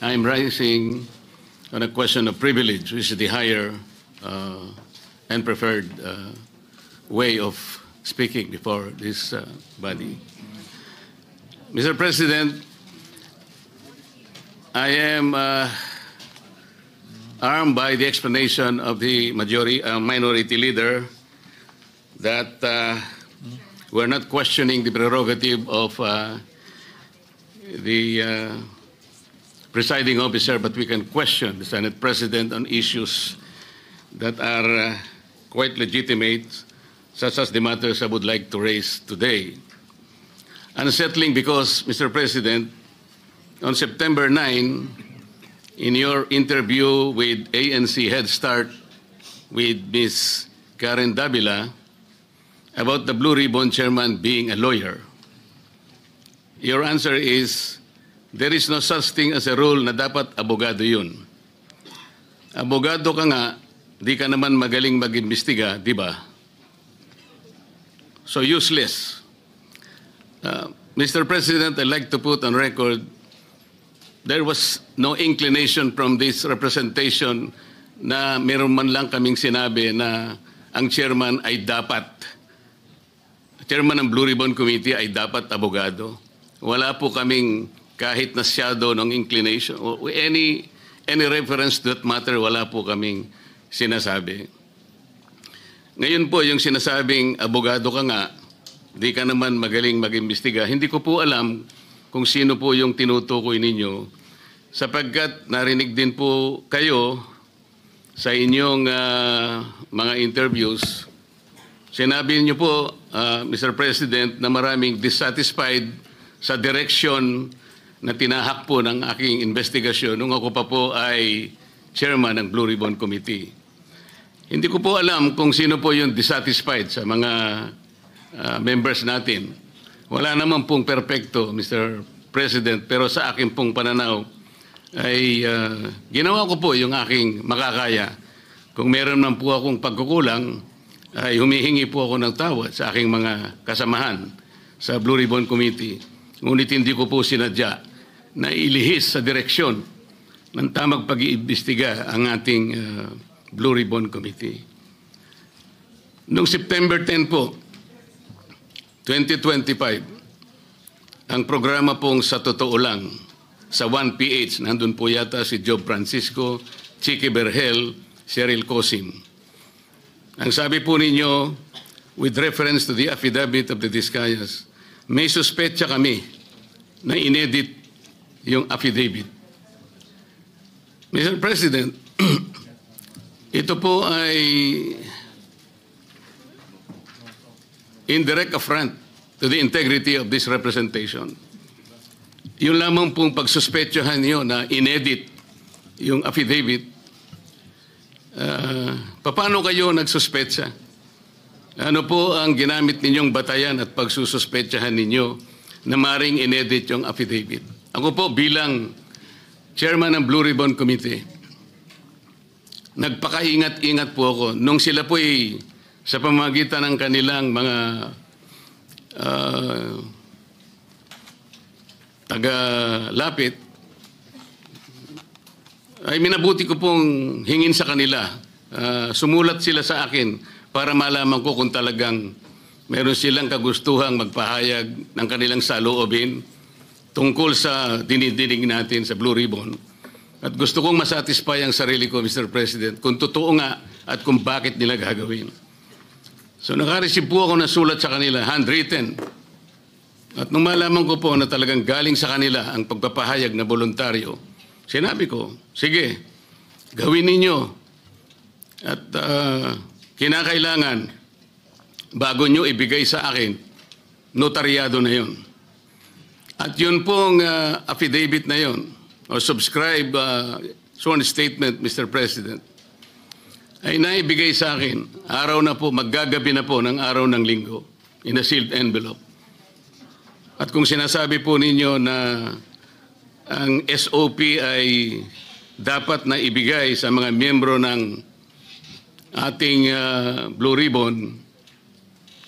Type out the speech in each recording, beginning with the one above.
I'm rising on a question of privilege, which is the higher and preferred way of speaking before this body. Mr. President, I am armed by the explanation of the minority leader that we're not questioning the prerogative of the presiding officer, but we can question the Senate President on issues that are quite legitimate, such as the matters I would like to raise today. Unsettling because, Mr. President, on September 9, in your interview with ANC Head Start with Ms. Karen Davila about the Blue Ribbon Chairman being a lawyer, your answer is, there is no such thing as a rule na dapat abogado yun. Abogado ka nga, di ka naman magaling mag-imbestiga, di ba? So useless. Mr. President, I'd like to put on record, there was no inclination from this representation na meron man lang kaming sinabi na ang chairman ay dapat, chairman ng Blue Ribbon Committee ay dapat abogado. Wala po kaming kahit na shadow ng inclination, any reference to that matter, wala po kaming sinasabi. Ngayon po, yung sinasabing abogado ka nga, di ka naman magaling mag-imbestiga, hindi ko po alam kung sino po yung tinutukoy ninyo, sapagkat narinig din po kayo sa inyong mga interviews. Sinabi niyo po, Mr. President, na maraming dissatisfied sa direction na tinahak po ng aking investigasyon nung ako pa po ay chairman ng Blue Ribbon Committee. Hindi ko po alam kung sino po yung dissatisfied sa mga members natin. Wala naman pong perpekto, Mr. President, pero sa akin pong pananaw ay ginawa ko po yung aking makakaya. Kung meron man po akong pagkukulang, ay humihingi po ako ng tawad sa aking mga kasamahan sa Blue Ribbon Committee. Ngunit hindi ko po sinadya na ilihis sa direksyon ng tamang pag-iimbestiga ang ating Blue Ribbon Committee. Noong September 10 po, 2025, ang programa pong Sa Totoo Lang, sa 1PH, nandun po yata si Job Francisco, Chicky Berhel, Cheryl Cosim. Ang sabi po ninyo, with reference to the affidavit of the Discayas, may suspetsa kami na inedit yung affidavit. Mr. President, ito po ay indirect affront to the integrity of this representation. Yung lamang pong pagsuspetsahan niyo na inedit yung affidavit, paano kayo nagsuspetsa? Ano po ang ginamit ninyong batayan at pagsususpetsahan ninyo na maring inedit yung affidavit? Ako po bilang chairman ng Blue Ribbon Committee, nagpakaingat-ingat po ako nung sila po ay sa pamamagitan ng kanilang mga taga-lapit, ay minabuti ko pong hingin sa kanila. Sumulat sila sa akin para malaman ko kung talagang meron silang kagustuhang magpahayag ng kanilang saloobin tungkol sa dinidinig natin sa Blue Ribbon. At gusto kong masatisfy ang sarili ko, Mr. President, kung totoo nga at kung bakit nila gagawin. So nakareceive po ako ng sulat sa kanila, handwritten. At nung malaman ko po na talagang galing sa kanila ang pagpapahayag na voluntaryo, sinabi ko, sige, gawin ninyo. At kinakailangan, bago nyo ibigay sa akin, notaryado na yun. At yun pong affidavit na yun, o subscribe sworn statement, Mr. President, ay naibigay sa akin, araw na po, maggagabi na po ng araw ng linggo, in a sealed envelope. At kung sinasabi po ninyo na ang SOP ay dapat na ibigay sa mga miyembro ng ating Blue Ribbon,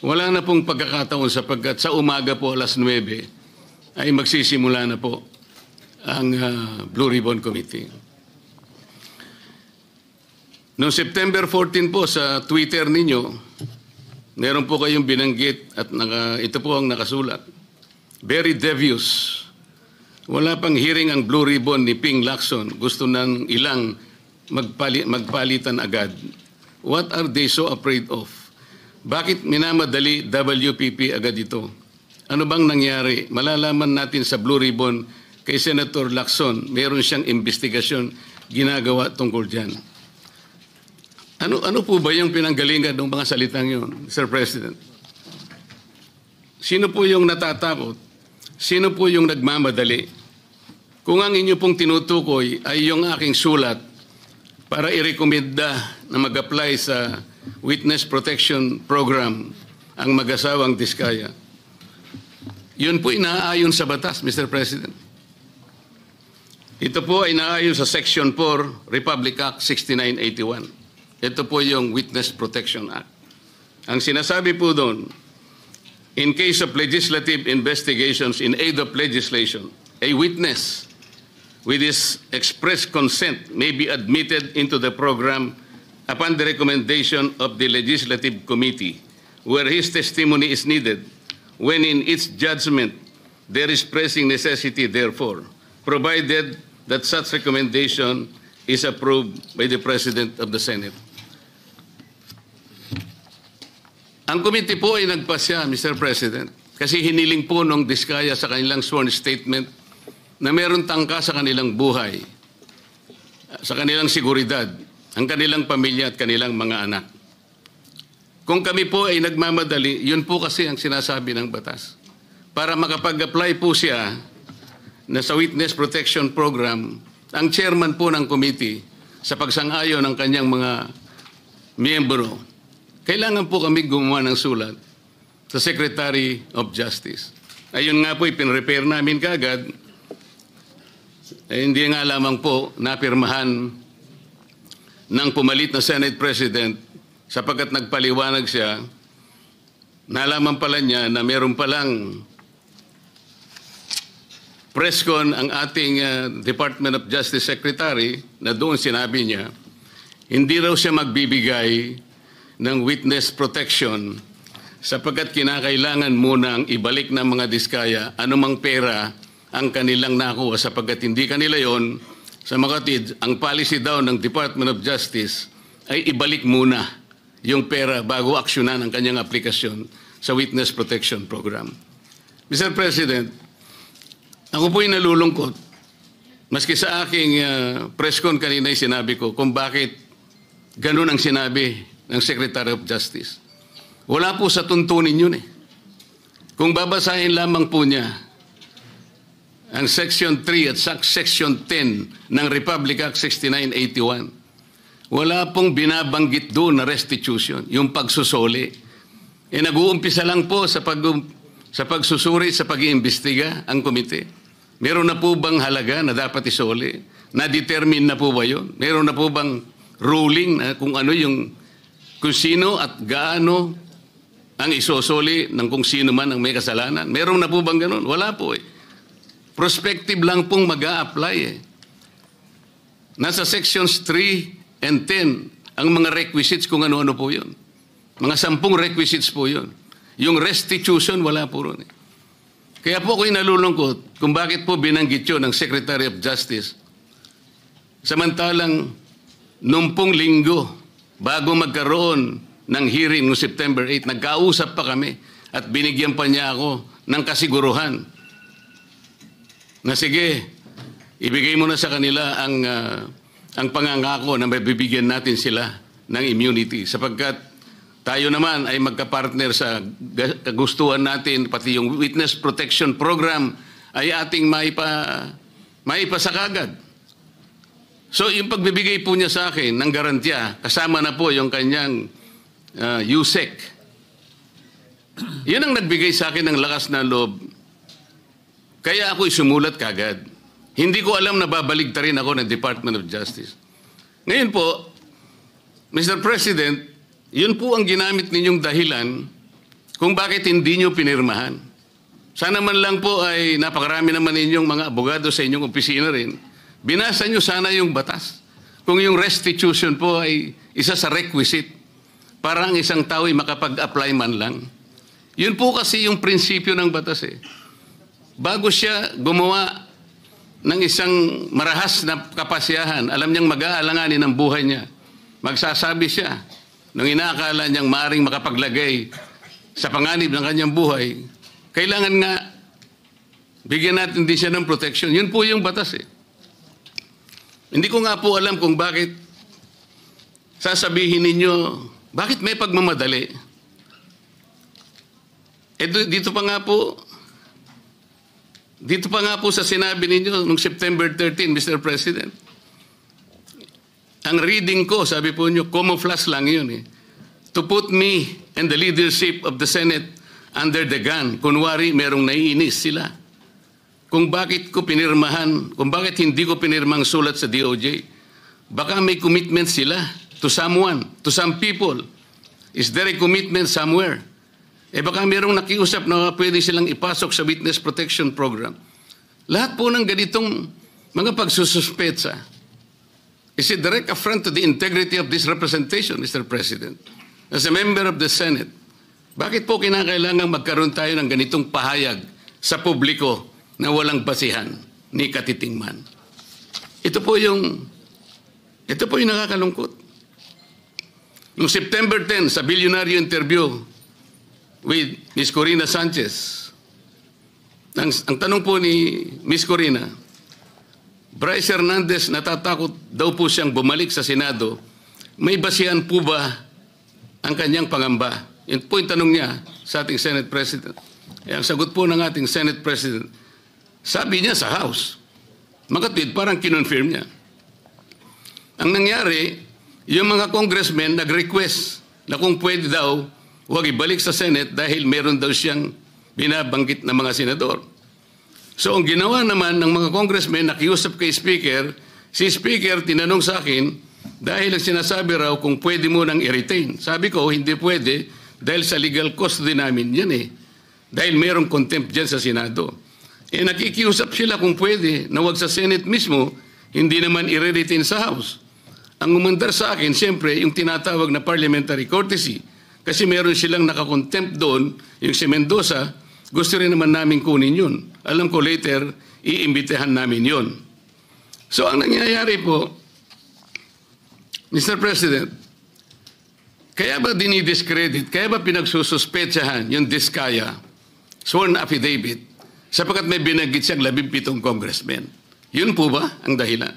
wala na pong pagkakataon sapagkat sa umaga po, alas 9, ay magsisimula na po ang Blue Ribbon Committee. Noong September 14 po sa Twitter ninyo, meron po kayong binanggit at ito po ang nakasulat. Very devious. Wala pang hearing ang Blue Ribbon ni Ping Lacson. Gusto ng ilang magpalitan agad. What are they so afraid of? Bakit minamadali WPP agad ito? Ano bang nangyari? Malalaman natin sa Blue Ribbon kay Senator Lacson. Meron siyang investigasyon ginagawa tungkol dyan. Ano po ba yung pinanggalingan ng mga salitang yun, Mr. President? Sino po yung natatakot? Sino po yung nagmamadali? Kung ang inyo pong tinutukoy ay yung aking sulat para irekomenda na mag-apply sa Witness Protection Program ang mag-asawang Diskaya, yun po inaayon sa batas, Mr. President. Ito po ay naayon sa Section 4, Republic Act 6981. Ito po yung Witness Protection Act. Ang sinasabi po doon, in case of legislative investigations in aid of legislation, a witness with his express consent may be admitted into the program upon the recommendation of the Legislative Committee where his testimony is needed when in its judgment there is pressing necessity therefore, provided that such recommendation is approved by the President of the Senate. Ang committee po ay nagpasya, Mr. President, kasi hiniling po nung Diskaya sa kanilang sworn statement na meron tangka sa kanilang buhay, sa kanilang seguridad, ang kanilang pamilya at kanilang mga anak. Kung kami po ay nagmamadali, yun po kasi ang sinasabi ng batas. Para makapag-apply po siya na sa Witness Protection Program, ang chairman po ng committee sa pagsang-ayon ng kanyang mga miyembro, kailangan po kami gumawa ng sulat sa Secretary of Justice. Ayun nga po, ipinrepair namin kaagad. Hindi nga lamang po napirmahan ng pumalit na Senate President sapagkat nagpaliwanag siya, nalaman pala niya na meron palang presscon ang ating Department of Justice Secretary na doon sinabi niya, hindi raw siya magbibigay ng witness protection sapagkat kinakailangan munang ibalik ng mga Diskaya anumang pera ang kanilang nakuha sapagkat hindi kanila yon. Sa makatid, ang policy daw ng Department of Justice ay ibalik muna yung pera bago aksyonan ang kanyang aplikasyon sa Witness Protection Program. Mr. President, ako po'y nalulungkot maski sa aking press con kanina ay sinabi ko kung bakit ganun ang sinabi ng Secretary of Justice. Wala po sa tuntunin yun eh. Kung babasahin lamang po niya ang Section 3 at Section 10 ng Republic Act 6981, wala pong binabanggit doon na restitution, yung pagsusuli. Nag-uumpisa lang po sa pagsusuri, sa pag-iimbestiga ang komite. Meron na po bang halaga na dapat isuli? Na-determine na po ba yun? Meron na po bang ruling na kung ano kung sino at gaano ang isosoli ng kung sino man ang may kasalanan? Meron na po bang ganun? Wala po eh. Prospective lang pong mag-a-apply eh. Nasa sections 3 and 10 ang mga requisites kung ano-ano po yun. Mga 10 requisites po yun. Yung restitution, wala po ron eh. Kaya po ako'y nalulungkot kung bakit po binanggit yun ng Secretary of Justice. Samantalang, nung pong linggo, bago magkaroon ng hearing noong September 8, nagkausap pa kami at binigyan pa niya ako ng kasiguruhan na sige, ibigay mo na sa kanila ang pangangako na mabibigyan natin sila ng immunity sapagkat tayo naman ay magkapartner sa kagustuhan natin, pati yung Witness Protection Program ay ating maipasakagad. So yung pagbibigay po niya sa akin ng garantiya, kasama na po yung kanyang USEC. Yun ang nagbigay sa akin ng lakas na loob. Kaya ako'y sumulat kagad. Hindi ko alam na babaligtarin ako ng Department of Justice. Ngayon po, Mr. President, yun po ang ginamit ninyong dahilan kung bakit hindi nyo pinirmahan. sana man lang po ay napakarami naman ninyong mga abogado sa inyong opisina rin. Binasa nyo sana yung batas. Kung yung restitution po ay isa sa requisite para ang isang tao ay makapag-apply man lang. Yun po kasi yung prinsipyo ng batas eh. Bago siya gumawa ng isang marahas na kapasyahan, alam niyang mag-aalanganin ang buhay niya. Magsasabi siya, nung inaakala niyang maaring makapaglagay sa panganib ng kanyang buhay, kailangan nga bigyan natin din siya ng protection. Yun po yung batas eh. Hindi ko nga po alam kung bakit sasabihin ninyo, bakit may pagmamadali? Dito pa nga po sa sinabi ninyo noong September 13, Mr. President. Ang reading ko, sabi po nyo, camouflage lang yun eh. To put me and the leadership of the Senate under the gun. Kunwari, merong naiinis sila. Kung bakit ko pinirmahan, kung bakit hindi ko pinirmang sulat sa DOJ. Baka may commitment sila to someone, to some people. Is there a commitment somewhere? Baka merong nakiusap na pwede silang ipasok sa Witness Protection Program. Lahat po ng ganitong mga pagsususpetsa is a direct affront to the integrity of this representation, Mr. President. As a member of the Senate, bakit po kinakailangan magkaroon tayo ng ganitong pahayag sa publiko na walang basihan ni katitingman? Ito po yung nakakalungkot. Noong September 10, sa bilyonaryo interview with Ms. Corina Sanchez, ang tanong po ni Ms. Corina, Bryce Hernandez natatakot daw po siyang bumalik sa Senado. May basihan po ba ang kanyang pangamba? Yun po yung tanong niya sa ating Senate President. Ang sagot po ng ating Senate President, sabi niya sa House. Makatwid, parang kinonfirm niya. Ang nangyari, yung mga congressmen nag-request na kung pwede daw, huwag ibalik sa Senate dahil meron daw siyang binabanggit na mga senador. So ang ginawa naman ng mga congressmen, nakiusap kay Speaker, si Speaker tinanong sa akin, dahil ang sinasabi raw kung pwede mo nang i-retain. Sabi ko, hindi pwede dahil sa legal custody namin yan eh. Dahil mayroong contempt dyan sa Senado. Nakikiusap sila kung pwede na wag sa Senate mismo, hindi naman i-retain sa House. Ang umandar sa akin, siyempre, yung tinatawag na parliamentary courtesy. Kasi meron silang nakakontempt doon, yung si Mendoza, gusto rin naman namin kunin yun. Alam ko later, iimbitahan namin yun. So ang nangyayari po, Mr. President, kaya ba dinidiscredit, kaya ba pinagsususpetsahan yung Diskaya, sworn affidavit, sapagkat may binanggit siyang 17 congressmen? Yun po ba ang dahilan?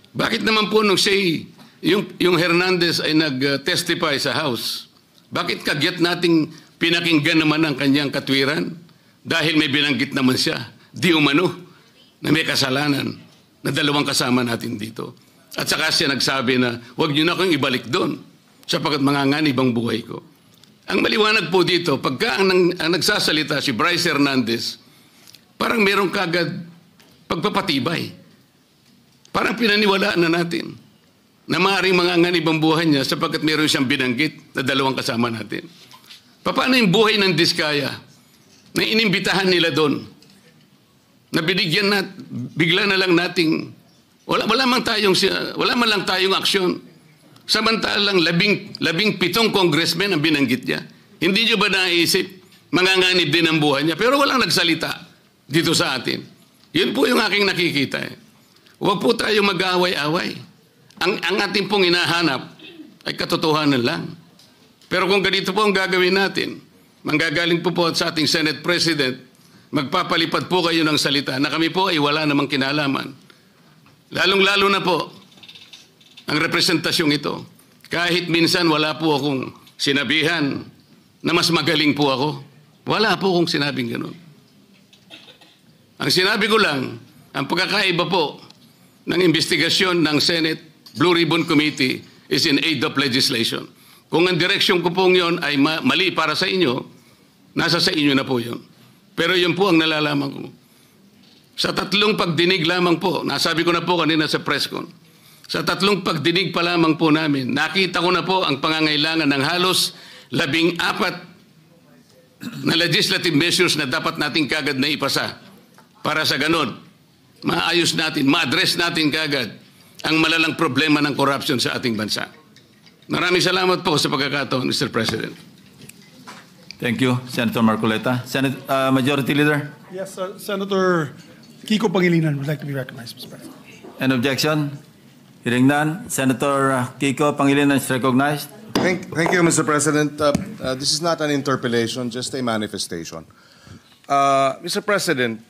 Bakit naman po nung siya, yung Hernandez ay nag-testify sa House, bakit kagyat nating pinakinggan naman ang kanyang katwiran? Dahil may binanggit naman siya, di umano, na may kasalanan na dalawang kasama natin dito. At saka siya nagsabi na, huwag niyo na akong ibalik doon sapagkat manganganib ang buhay ko. Ang maliwanag po dito, pagka ang nagsasalita si Bryce Hernandez, parang merong kagad pagpapatibay. Parang pinaniwalaan na natin na maaaring manganganib ang buhay niya sapagkat meron siyang binanggit na dalawang kasama natin. Paano yung buhay ng Diskaya na inimbitahan nila doon? Na binigyan na, bigla na lang nating, wala man lang tayong aksyon. Samantalang 17 congressmen ang binanggit niya. Hindi nyo ba naisip, manganganib din ang buhay niya? Pero walang nagsalita dito sa atin. Yun po yung aking nakikita. Huwag po tayong mag-aaway-away. Ang ating pong hinahanap ay katotohanan lang. Pero kung ganito po ang gagawin natin, manggagaling po sa ating Senate President, magpapalipad po kayo ng salita na kami po ay wala namang kinalaman. Lalong-lalo na po ang representasyong ito. Kahit minsan wala po akong sinabihan na mas magaling po ako. Wala po akong sinabing ganun. Ang sinabi ko lang, ang pagkakaiba po ng investigasyon ng Senate Blue Ribbon Committee is in aid of legislation. Kung ang direksyon ko pong yun ay mali para sa inyo, nasa sa inyo na po yun. Pero yun po ang nalalaman ko. Sa 3 pagdinig lamang po, nasabi ko na po kanina sa press con, sa 3 pagdinig pa lamang po namin, nakita ko na po ang pangangailangan ng halos 14 na legislative measures na dapat natin kagad na ipasa para sa ganun, maayos natin, ma-address natin kagad ang malalang problema ng corruption sa ating bansa. Maraming salamat po sa pagkakataon, Mr. President. Thank you, Senator Marcoleta. Majority Leader? Yes, Senator Kiko Pangilinan would like to be recognized, Mr. President. An objection? Hearing none, Senator Kiko Pangilinan is recognized. Thank you, Mr. President. This is not an interpellation, just a manifestation. Mr. President,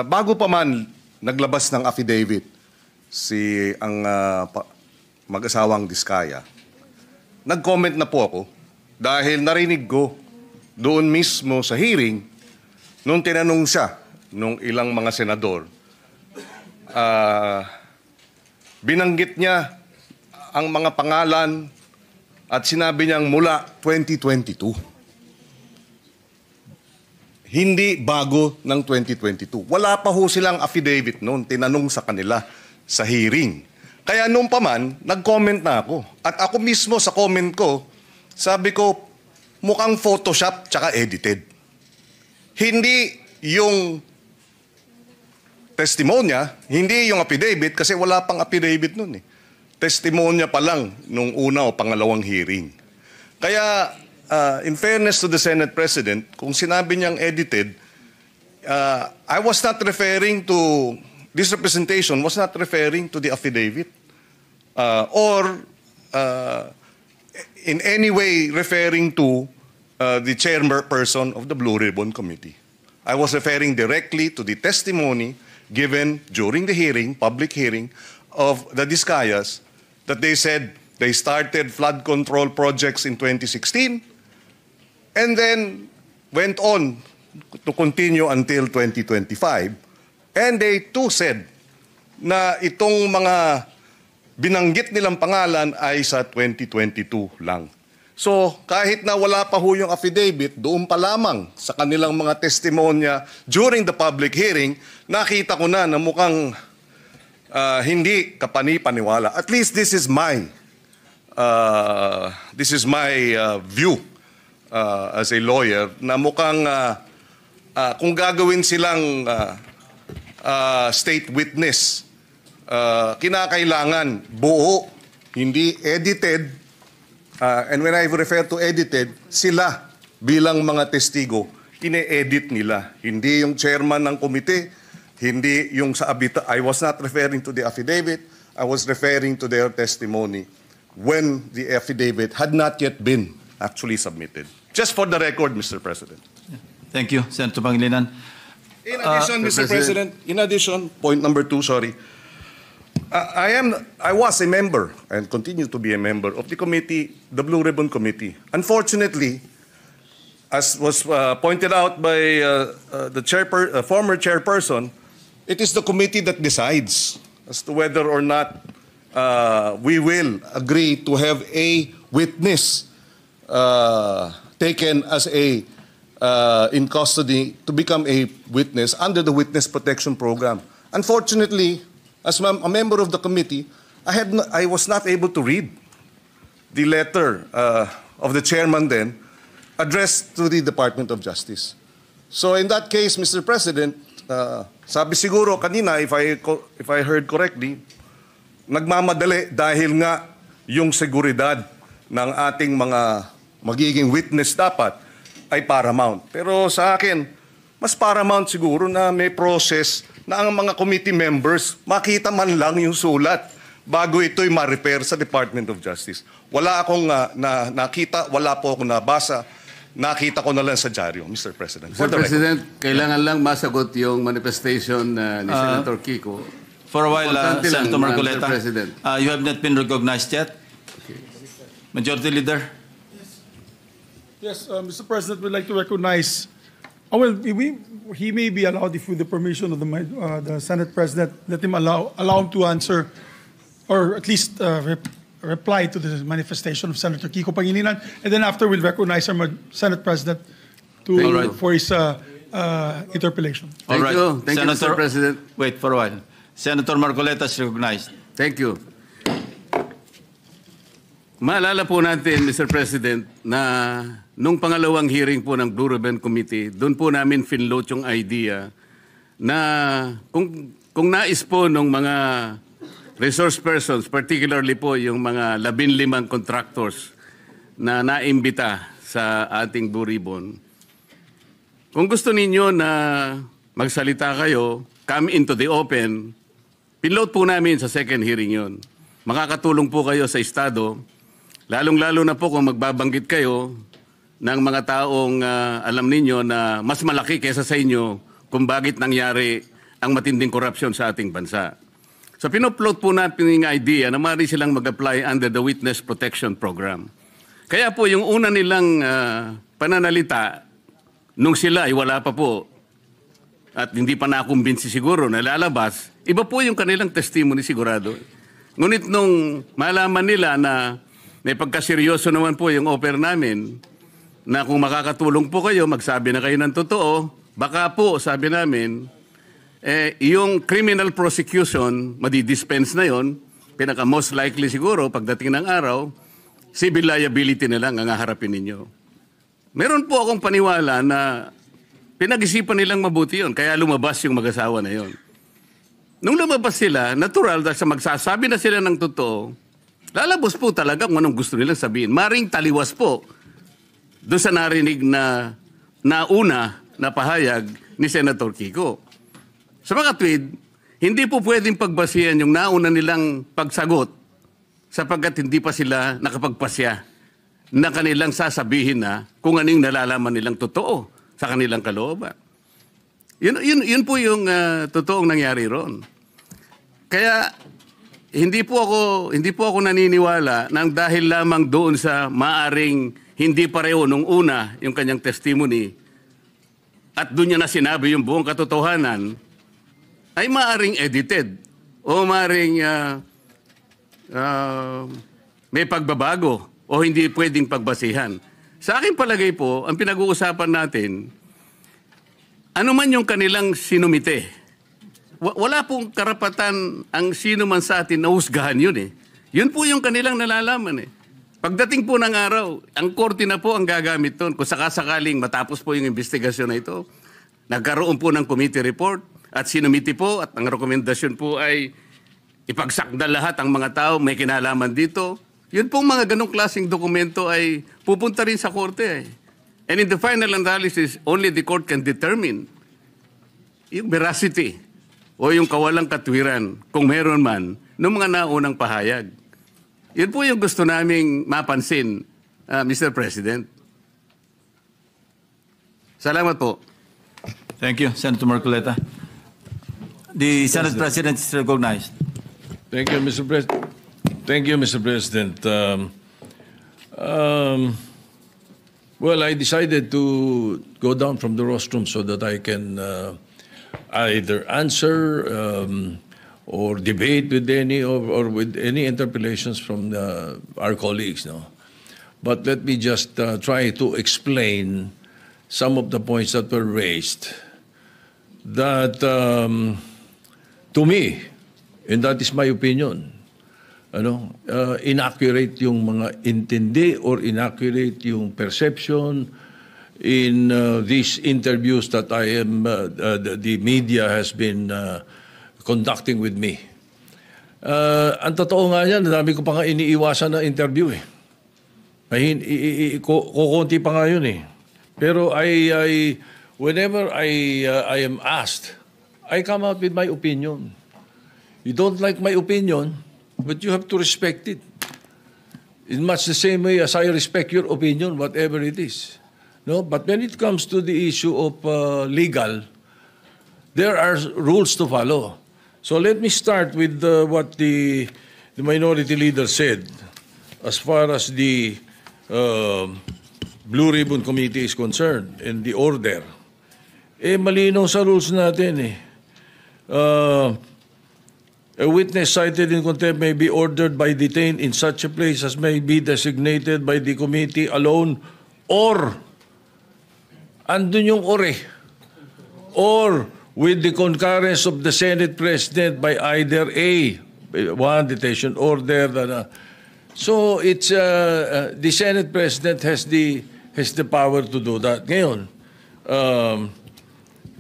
bago pa man naglabas ng affidavit ang mag-asawang Diskaya, nag-comment na po ako dahil narinig ko doon mismo sa hearing nung tinanong siya nung ilang mga senador. Binanggit niya ang mga pangalan at sinabi niyang mula 2022. Hindi bago ng 2022. Wala pa ho silang affidavit noon, tinanong sa kanila sa hearing. Kaya nung pa man, nag-comment na ako. At ako mismo sa comment ko, sabi ko, mukhang Photoshop tsaka edited. Hindi yung testimonya, hindi yung affidavit kasi wala pang affidavit nun eh. Testimonya pa lang nung una o pangalawang hearing. Kaya, in fairness to the Senate President, kung sinabi niyang edited, I was not referring to, this representation was not referring to the affidavit or in any way referring to the chairperson of the Blue Ribbon Committee. I was referring directly to the testimony given during the hearing, public hearing, of the Diskayas, that they said they started flood control projects in 2016 and then went on to continue until 2025. And they too said na itong mga binanggit nilang pangalan ay sa 2022 lang. So kahit na wala pa ho yung affidavit, doon pa lamang sa kanilang mga testimonya during the public hearing, nakita ko na mukhang hindi kapani-paniwala. At least this is my view as a lawyer na mukhang kung gagawin silang state witness, kinakailangan buo, hindi edited. And when I refer to edited, sila bilang mga testigo, ine-edit nila. Hindi yung chairman ng komite, hindi yung sa abita. I was not referring to the affidavit. I was referring to their testimony when the affidavit had not yet been actually submitted. Just for the record, Mr. President. Thank you, Senator Pangilinan. In addition, Mr. President, in addition, point number 2, sorry. I was a member and continue to be a member of the committee, the Blue Ribbon Committee. Unfortunately, as was pointed out by the former chairperson, it is the committee that decides as to whether or not we will agree to have a witness taken as in custody to become a witness under the Witness Protection Program. Unfortunately, as a member of the committee, I was not able to read the letter of the chairman then addressed to the Department of Justice. So in that case, Mr. President, sabi siguro kanina, if I heard correctly, nagmamadali dahil nga yung seguridad ng ating mga magiging witness dapat ay paramount. Pero sa akin, mas paramount siguro na may process na ang mga committee members makita man lang yung sulat bago ito'y ma-repair sa Department of Justice. Wala akong nakita, wala po akong nabasa, nakita ko na lang sa dyaryo, Mr. President. Mr. President, kailangan lang masagot yung manifestation ni Senator Kiko. For a while, Senator Marcoleta, Mr. President. You have not been recognized yet. Okay. Majority Leader. Yes, Mr. President, we'd like to recognize. He may be allowed, if with the permission of the Senate President, let him allow him to answer, or at least reply to the manifestation of Senator Kiko Pangilinan, and then after we'll recognize our Senate President for his interpellation. Thank you. Thank you, Senator, Mr. President. Wait for a while. Senator Marcoleta is recognized. Thank you. Maalala po natin, Mr. President, na nung pangalawang hearing po ng Blue Ribbon Committee, doon po namin finload yung idea na kung nais po ng mga resource persons, particularly po yung mga 15 contractors na naimbita sa ating Blue Ribbon, kung gusto ninyo na magsalita kayo, come into the open, pinload po namin sa second hearing yon. Makakatulong po kayo sa Estado, lalong-lalo na po kung magbabanggit kayo ng mga taong alam ninyo na mas malaki kaysa sa inyo kung bakit nangyari ang matinding korupsyon sa ating bansa. So pinupload po natin yung idea na maaari silang mag-apply under the Witness Protection Program. Kaya po yung una nilang pananalita, nung sila ay wala pa po at hindi pa nakumbinsi siguro na lalabas, iba po yung kanilang testimony sigurado. Ngunit nung malaman nila na may pagkaseryoso naman po yung offer namin, na kung makakatulong po kayo, magsabi na kayo ng totoo, baka po, sabi namin, yung criminal prosecution, madidispense na yon, pinaka most likely siguro, pagdating ng araw, civil liability na lang ang haharapin ninyo. Meron po akong paniwala na pinag-isipan nilang mabuti yon, kaya lumabas yung mag-asawa na yon. Nung lumabas sila, natural, dahil sa magsasabi na sila ng totoo, lalabas po talaga kung anong gusto nilang sabihin. Maring taliwas po doon sa narinig na nauna na pahayag ni Senator Kiko. Sa mga tweet, hindi po pwedeng pagbasihan yung nauna nilang pagsagot sapagkat hindi pa sila nakapagpasya na kanilang sasabihin na kung anong nalalaman nilang totoo sa kanilang kalooban. Yun po yung totoong nangyari ron. Kaya hindi po ako naniniwala nang dahil lamang doon sa maaring hindi pareho nung una yung kanyang testimony at doon niya na sinabi yung buong katotohanan ay maaring edited o maaring may pagbabago o hindi pwedeng pagbasihan. Sa aking palagay po, ang pinag-uusapan natin, ano man yung kanilang sinumite, wala pong karapatan ang sino man sa atin na husgahan yun eh. Yun po yung kanilang nalalaman eh. Pagdating po ng araw, ang korte na po ang gagamit doon. Kung sakasakaling matapos po yung investigasyon na ito, nagkaroon po ng committee report at sinumiti po at ang rekomendasyon po ay ipagsakda lahat ang mga tao may kinalaman dito. Yun pong mga ganong klaseng dokumento ay pupunta rin sa korte eh. And in the final analysis, only the court can determine yung veracity o yung kawalang katwiran, kung meron man, ng mga naunang pahayag. Yun po yung gusto naming mapansin, Mr. President. Salamat po. Thank you, Senator Marcoleta. The Senate President is recognized. Thank you, Mr. President. Thank you, Mr. President. Well, I decided to go down from the rostrum so that I can either answer or debate with any or with any interpellations from our colleagues. No? But let me just try to explain some of the points that were raised that, to me, and that is my opinion, inaccurate yung mga intindi or inaccurate yung perception in these interviews that the media has been conducting with me. Ang totoo nga yan, dami ko pa nga iniiwasan na interview eh. Kukunti pa nga yun eh. Pero whenever I am asked, I come out with my opinion. You don't like my opinion, but you have to respect it. In much the same way as I respect your opinion, whatever it is. No, but when it comes to the issue of legal, there are rules to follow. So let me start with what the minority leader said as far as the Blue Ribbon Committee is concerned and the order. Malinaw sa rules natin eh. A witness cited in contempt may be ordered by detained in such a place as may be designated by the committee alone or andun yung or with the concurrence of the Senate President by either A, one detention order, So it's the Senate President has the power to do that. Ngayon,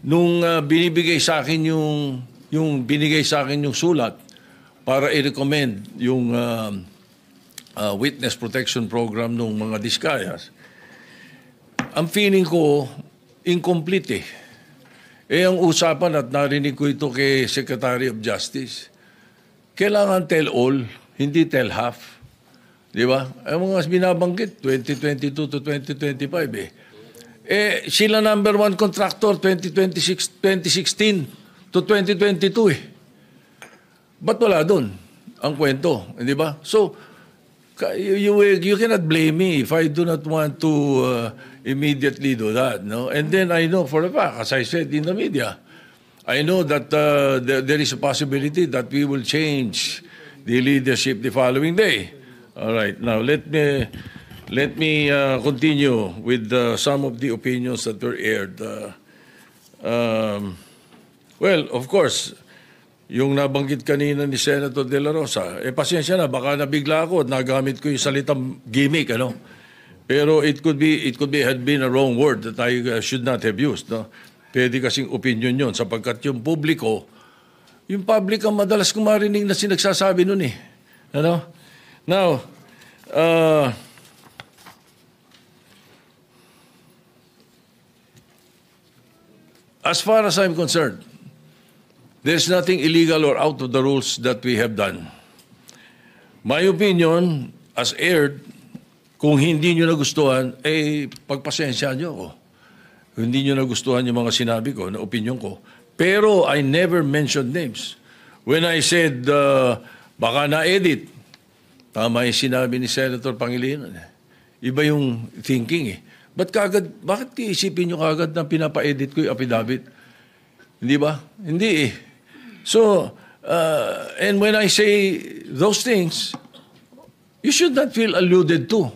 nung binibigay sa akin yung binigay sa akin yung sulat para i-recommend yung witness protection program ng mga Diskayas, ang feeling ko incomplete eh. Ang usapan at narinig ko ito kay Secretary of Justice, kailangan tell all, hindi tell half. Di ba? Ang mga binabanggit, 2022 to 2025 eh. Sila number one contractor, 2016 to 2022 eh. Ba't wala doon ang kwento? Di ba? So, you cannot blame me if I do not want to immediately do that. No? And then I know for a fact, as I said in the media, I know that there is a possibility that we will change the leadership the following day. All right. Now let me continue with some of the opinions that were aired. Well, of course, yung nabanggit kanina ni Senator De La Rosa, pasensya na, baka nabigla ako at nagamit ko yung salitang gimmick, ano? Pero it could had been a wrong word that I should not have used, no? Pwede kasing opinion yun, sapagkat yung public ang madalas kong marinig na sinagsasabi nun eh. Ano? Now, as far as I'm concerned, there's nothing illegal or out of the rules that we have done. My opinion, as aired, kung hindi nyo nagustuhan, pagpasensya nyo ako. Kung hindi nyo nagustuhan yung mga sinabi ko, na opinion ko. Pero I never mentioned names. When I said, baka na-edit, tama yung sinabi ni Senator Pangilinan. Iba yung thinking eh. Bakit iisipin nyo kagad na pinapa-edit ko yung affidavit? Hindi ba? Hindi eh. So, and when I say those things, you should not feel alluded to.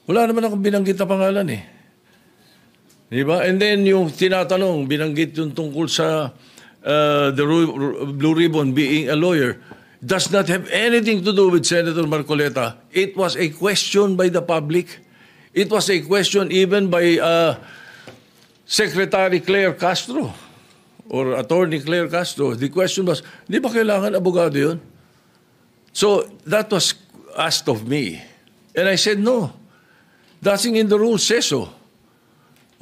Wala naman akong binanggit na pangalan eh. Di ba? And then yung tinatanong, binanggit yung tungkol sa the Blue Ribbon being a lawyer, does not have anything to do with Senator Marcoleta. It was a question by the public. It was a question even by Secretary Claire Castro or Attorney Claire Castro. The question was, di ba kailangan abogado yun? So that was asked of me. And I said, no. Nothing in the rules says so.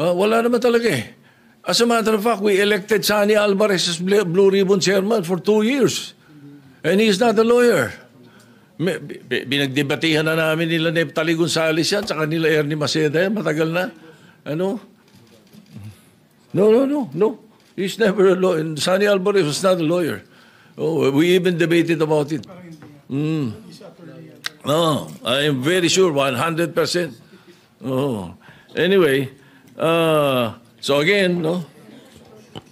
Wala naman talaga eh. As a matter of fact, we elected Sani Alvarez as Blue Ribbon Chairman for 2 years. And he is not a lawyer. Binagdebatihan na namin nila Neptali Gonzales yan, tsaka nila Ernie Maceda yan, matagal na. Ano? No. He's never a lawyer. Sani Alvarez was not a lawyer. Oh, we even debated about it. No, I am very sure, 100%. Oh. Anyway, so again, no?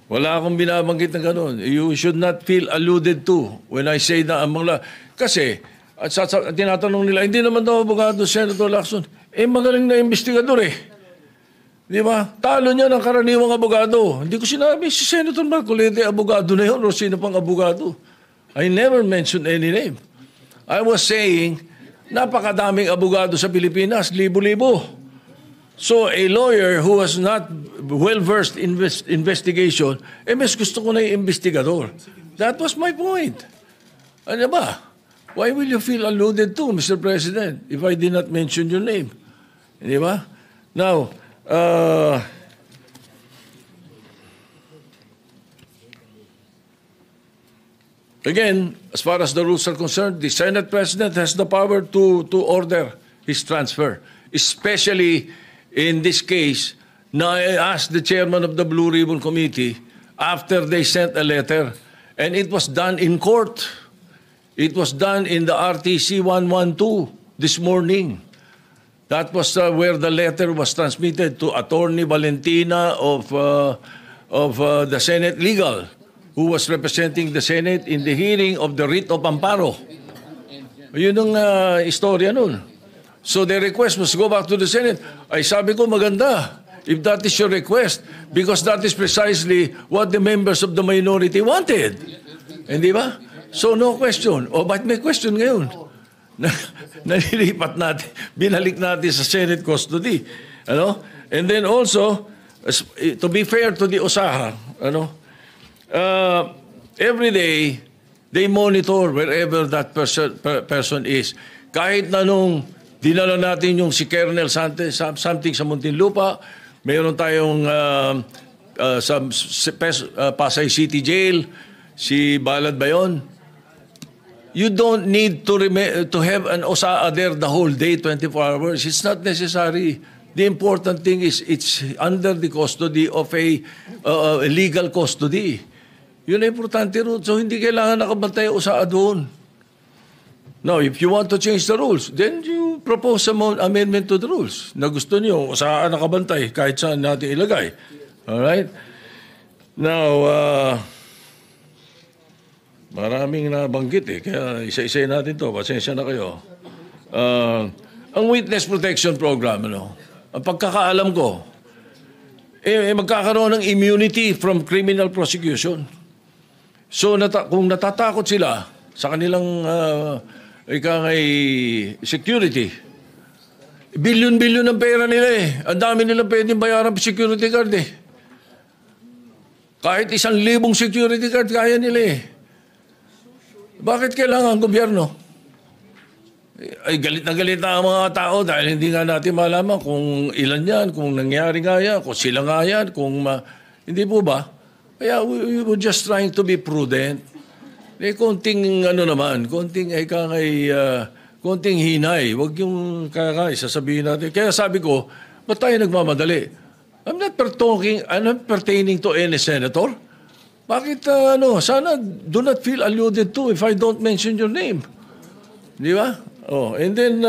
Wala akong binabanggit ng ganun. You should not feel alluded to when I say na ang mga... Kasi, at tinatanong nila, hindi naman daw abogado Senator Lacson. Magaling na investigador eh. Di ba? Talo niya ng karaniwang abogado. Hindi ko sinabi, si Senator Marcoleta, abogado na yun o sino pang abogado. I never mentioned any name. I was saying, napakadaming abogado sa Pilipinas, libo-libo. So a lawyer who was not well-versed in investigation, mas gusto ko na yung investigador. That was my point. Ano ba? Why will you feel alluded to, Mr. President, if I did not mention your name? Di ba? Now, again, as far as the rules are concerned, the Senate President has the power to order his transfer, especially in this case, now I asked the chairman of the Blue Ribbon Committee after they sent a letter, and it was done in court. It was done in the RTC 112 this morning. That was where the letter was transmitted to Attorney Valentina of the Senate Legal, who was representing the Senate in the hearing of the writ of amparo. Yun ang istorya nun. So the request was go back to the Senate. Ay sabi ko maganda if that is your request because that is precisely what the members of the minority wanted. Hindi ba? So no question. O ba't may question ngayon? nalilipat natin, binalik natin sa Senate custody. Ano? And then also, to be fair to the OSAHA, ano, every day, they monitor wherever that person is. Kahit na nung dinala natin yung si Colonel something sa Muntinlupa, mayroon tayong sa Pasay City Jail, si Balad ba yun? You don't need to have an OSAA there the whole day, 24 hours. It's not necessary. The important thing is it's under the custody of a legal custody. Yun ang importante ron. So hindi kailangan nakabantay OSAA doon. Now, if you want to change the rules, then you propose some amendment to the rules na gusto niyo, OSAA nakabantay kahit saan natin ilagay. Alright? Now, maraming nabanggit kaya isa-isa natin to. Pasensya na kayo. Ang Witness Protection Program, ano, ang pagkakaalam ko, magkakaroon ng immunity from criminal prosecution. So, kung natatakot sila sa kanilang security, bilyon-bilyon ng pera nila Ang dami nilang pwedeng bayaran pa security guard Kahit 1,000 security guard kaya nila Bakit kailangan ang gobyerno? Ay galit na ang mga tao dahil hindi nga natin malaman kung ilan yan, kung nangyari nga yan, kung sila nga yan, hindi po ba? Kaya we were just trying to be prudent. Konting konting hinay. Huwag yung sasabihin natin. Kaya sabi ko, ba't tayo nagmamadali? I'm not pertaining to any senator. Bakit, sana do not feel alluded to if I don't mention your name. Di ba? Oh, and then,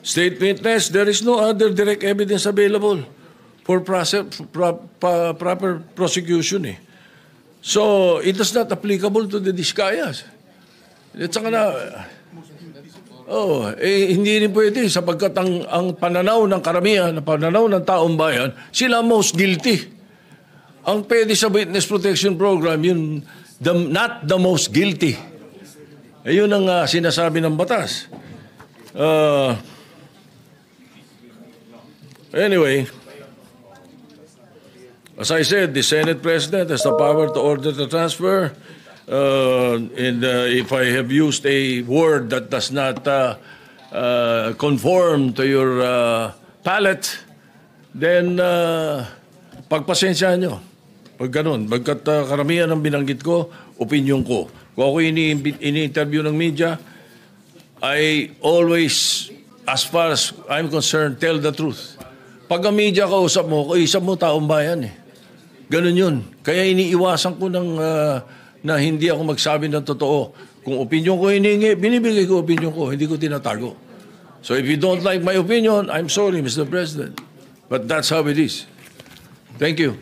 state witness, there is no other direct evidence available for proper prosecution So, it is not applicable to the Discayas. At saka hindi rin pwede sapagkat ang pananaw ng karamihan, ang pananaw ng taong bayan, sila most guilty. Ang pwede sa Witness Protection Program, yun, not the most guilty. Ayun ang sinasabi ng batas. Anyway, as I said, the Senate President has the power to order the transfer. And if I have used a word that does not conform to your palate, then pagpasensyahan nyo. Pag ganun, bagkat karamihan ng binanggit ko, opinion ko. Kung ako ini-interview ng media, I always, as far as I'm concerned, tell the truth. Pag ang media kausap mo taong bayan Ganun yun. Kaya iniiwasan ko na hindi ako magsabi ng totoo. Kung opinion ko hiningi, binibigay ko opinion ko, hindi ko tinatago. So if you don't like my opinion, I'm sorry, Mr. President. But that's how it is. Thank you.